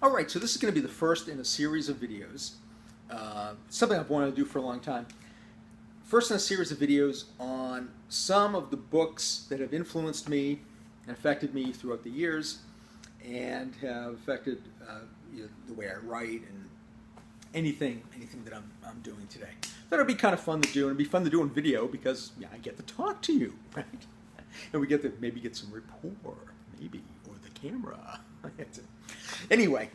All right, so this is going to be the first in a series of videos, something I've wanted to do for a long time. First in a series of videos on some of the books that have influenced me and affected me throughout the years and have affected the way I write and anything that I'm doing today. Thought it'd be kind of fun to do, and it'd be fun to do in video because I get to talk to you, right? And we get to maybe get some rapport, maybe, or the camera. Anyway,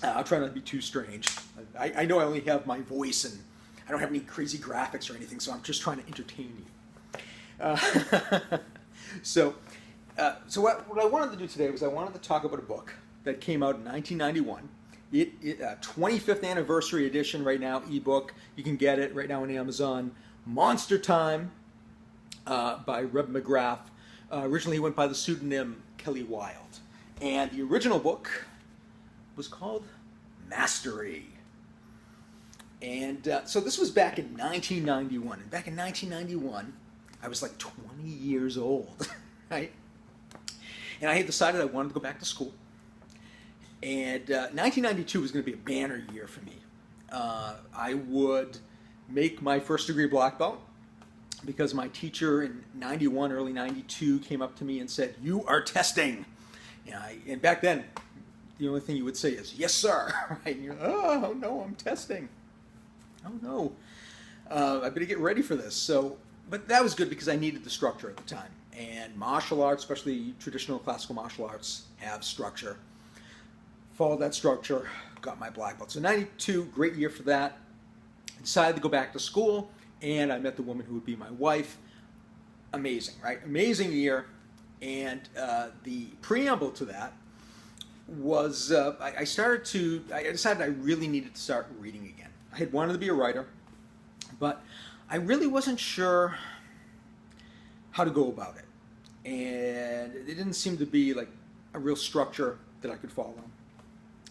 I'll try not to be too strange. I know I only have my voice and I don't have any crazy graphics or anything, so I'm just trying to entertain you. So what I wanted to do today was I wanted to talk about a book that came out in 1991. 25th anniversary edition right now, ebook. You can get it right now on Amazon. MonsterTime by Reb MacRath. Originally he went by the pseudonym Kelley Wilde. And the original book was called Mastery. And so this was back in 1991. And back in 1991, I was like 20 years old, right? And I had decided I wanted to go back to school. And 1992 was going to be a banner year for me. I would make my first degree black belt because my teacher in 91, early 92 came up to me and said, "You are testing." And back then, the only thing you would say is, "Yes, sir." Right? And you're like, "Oh, no, I'm testing. Oh, no. I better get ready for this." But that was good because I needed the structure at the time. And martial arts, especially traditional classical martial arts, have structure. Followed that structure, got my black belt. So 92, great year for that. Decided to go back to school, and I met the woman who would be my wife. Amazing, right? Amazing year. And the preamble to that was I decided I really needed to start reading again. I had wanted to be a writer, but I really wasn't sure how to go about it. And it didn't seem to be like a real structure that I could follow.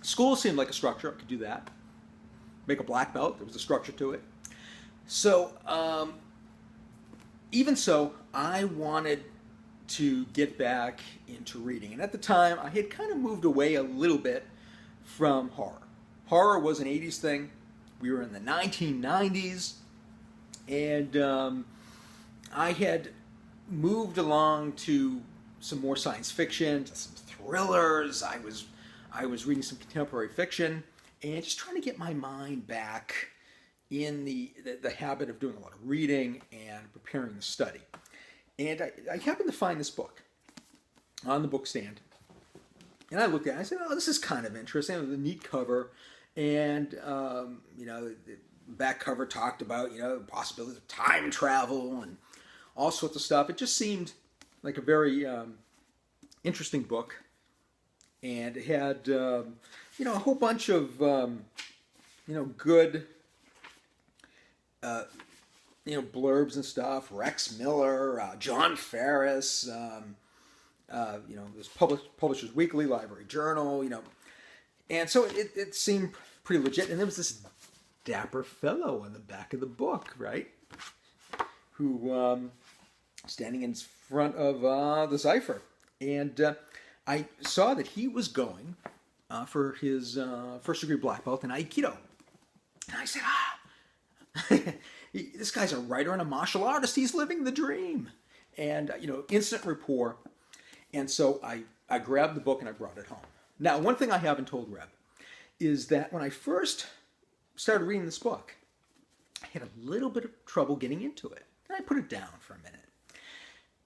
School seemed like a structure. I could do that. Make a black belt. There was a structure to it. So even so, I wanted to get back into reading. And at the time, I had kind of moved away a little bit from horror. Horror was an 80s thing. We were in the 1990s. And I had moved along to some more science fiction, to some thrillers. I was reading some contemporary fiction and just trying to get my mind back in the habit of doing a lot of reading and preparing to study. And I happened to find this book on the book stand. And I looked at it and I said, "Oh, this is kind of interesting." It was a neat cover. And, the back cover talked about, the possibility of time travel and all sorts of stuff. It just seemed like a very interesting book. And it had, a whole bunch of, good, blurbs and stuff. Rex Miller, John Ferris, this Publishers Weekly, Library Journal, And so it seemed pretty legit. And there was this dapper fellow on the back of the book, right? Who, standing in front of the cipher. And I saw that he was going for his first degree black belt in Aikido. And I said, this guy's a writer and a martial artist. He's living the dream. And, instant rapport. And so I grabbed the book and I brought it home. Now, one thing I haven't told Reb is that when I first started reading this book, I had a little bit of trouble getting into it. And I put it down for a minute.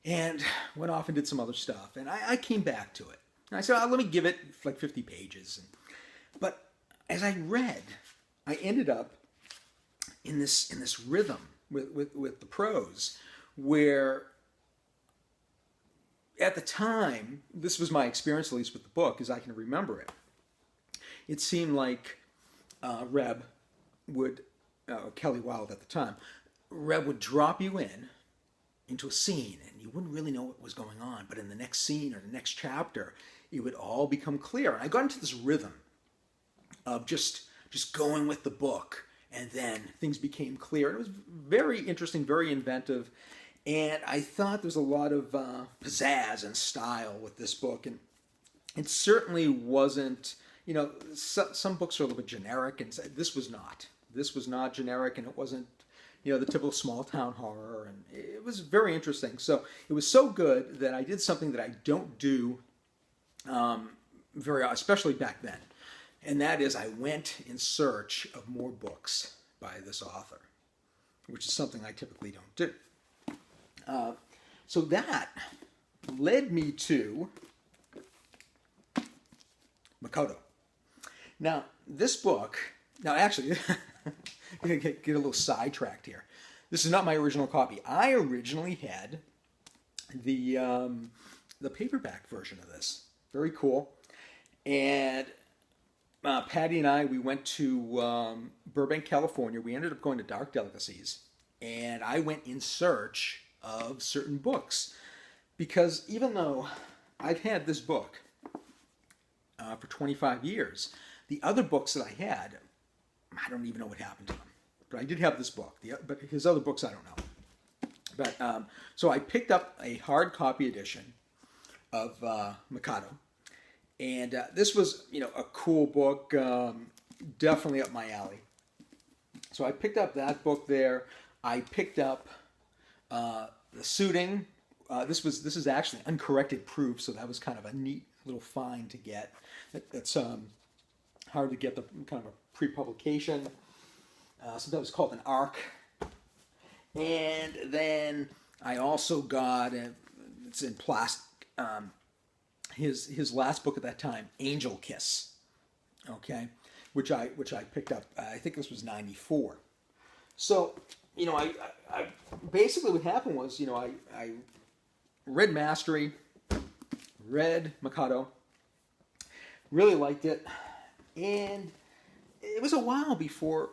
And went off and did some other stuff. And I came back to it. And I said, let me give it like 50 pages. But as I read, I ended up in this rhythm with the prose where at the time, this was my experience at least with the book, as I can remember it. It seemed like Reb would, Kelley Wilde at the time, Reb would drop you into a scene and you wouldn't really know what was going on. But in the next scene or the next chapter, it would all become clear. And I got into this rhythm of just going with the book, and then things became clear. And it was very interesting, very inventive. And I thought there was a lot of pizzazz and style with this book. And it certainly wasn't, some books are a little bit generic, and this was not. This was not generic, and it wasn't, the typical small town horror, and it was very interesting. So it was so good that I did something that I don't do especially back then, and that is I went in search of more books by this author, which is something I typically don't do. So that led me to Makoto. Now, this book, actually, I'm going to get a little sidetracked here. This is not my original copy. I originally had the paperback version of this. Very cool. And Patty and I, we went to Burbank, California. We ended up going to Dark Delicacies. And I went in search of certain books. Because even though I've had this book for 25 years, the other books that I had, I don't even know what happened to them. But I did have this book. But his other books, I don't know. But so I picked up a hard copy edition of Makoto. And this was, a cool book, definitely up my alley. So I picked up that book there. I picked up The Suiting. This is actually uncorrected proof, so that was kind of a neat little find to get. It's hard to get the kind of a pre-publication. So that was called an ARC. And then I also got, it's in plastic, his last book at that time, Angel Kiss, okay, which I picked up. I think this was '94. So I basically what happened was I read Mastery, read Makoto, really liked it, and it was a while before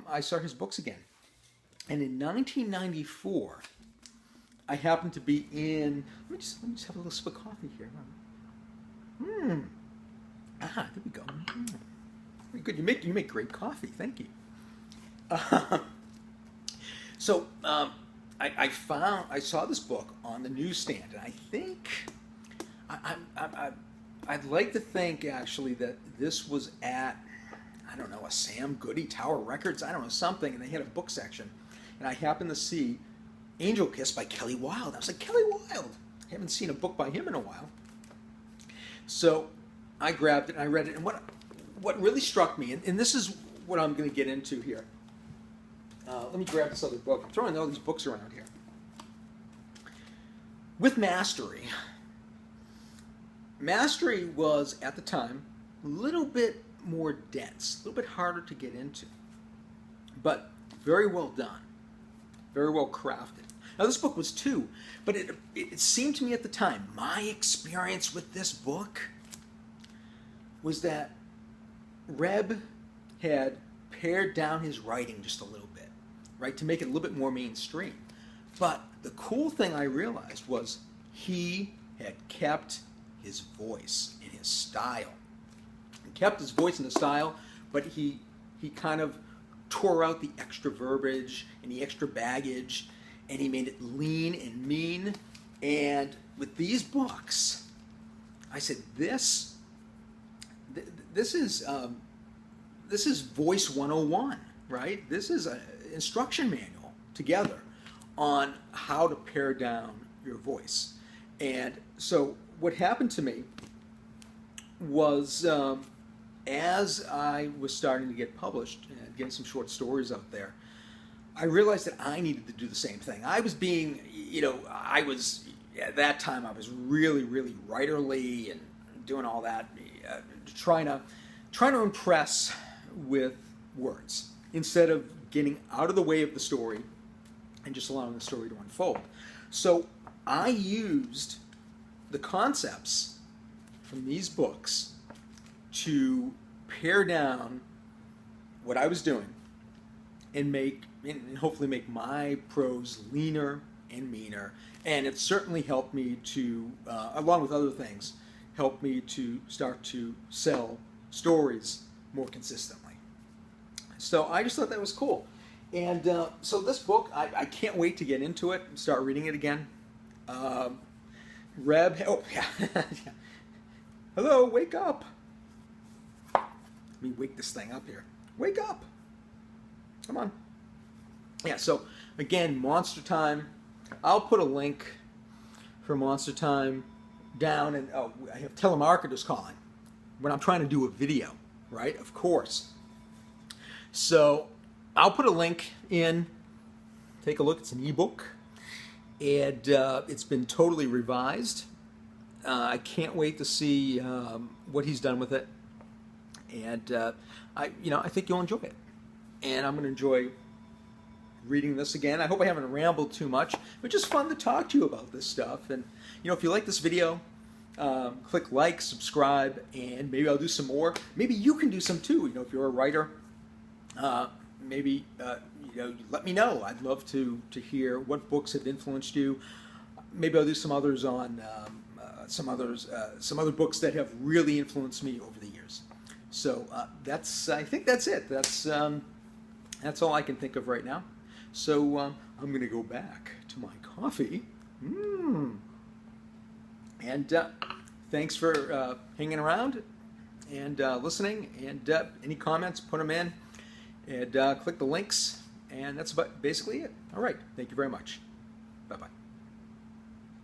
I saw his books again. And in 1994, I happened to be in. Let me just have a little sip of coffee here. There we go. Very good. You make great coffee. Thank you. So I saw this book on the newsstand, and I think I'd like to think actually that this was at, I don't know, a Sam Goody Tower Records, I don't know, something, and they had a book section, and I happened to see Angel Kiss by Kelley Wilde. I was like, Kelley Wilde! I haven't seen a book by him in a while. So I grabbed it and I read it, and what really struck me, and this is what I'm going to get into here. Let me grab this other book. I'm throwing all these books around here. With Mastery was, at the time, a little bit more dense, a little bit harder to get into, but very well done, very well crafted. Now, this book was too, but it seemed to me at the time, my experience with this book was that Reb had pared down his writing just a little bit, right, to make it a little bit more mainstream. But the cool thing I realized was he had kept his voice and his style. He kept his voice and his style, but he kind of tore out the extra verbiage and the extra baggage, and he made it lean and mean. And with these books, I said, this is Voice 101, right? This is an instruction manual together on how to pare down your voice. And so what happened to me was, as I was starting to get published and getting some short stories out there, I realized that I needed to do the same thing. I was being, at that time I was really, really writerly and doing all that, trying to impress with words instead of getting out of the way of the story and just allowing the story to unfold. So I used the concepts from these books to pare down what I was doing and hopefully make my prose leaner and meaner. And it certainly helped me to, along with other things, helped me to start to sell stories more consistently. So I just thought that was cool. And so this book, I can't wait to get into it and start reading it again. Reb, oh yeah, hello, wake up. me wake this thing up here. Wake up! Come on. Yeah, so again, MonsterTime. I'll put a link for MonsterTime down, and oh, I have telemarketers calling when I'm trying to do a video, right? Of course. So I'll put a link in. Take a look. It's an ebook, and it's been totally revised. I can't wait to see what he's done with it, and I think you'll enjoy it. And I'm going to enjoy reading this again. I hope I haven't rambled too much, but just fun to talk to you about this stuff. And if you like this video, click like, subscribe, and maybe I'll do some more. Maybe you can do some too. If you're a writer, maybe let me know. I'd love to hear what books have influenced you. Maybe I'll do some others on some other books that have really influenced me over the years. So I think that's it. That's all I can think of right now. So I'm going to go back to my coffee. And thanks for hanging around and listening. And any comments, put them in. And click the links. And that's basically it. All right. Thank you very much. Bye-bye.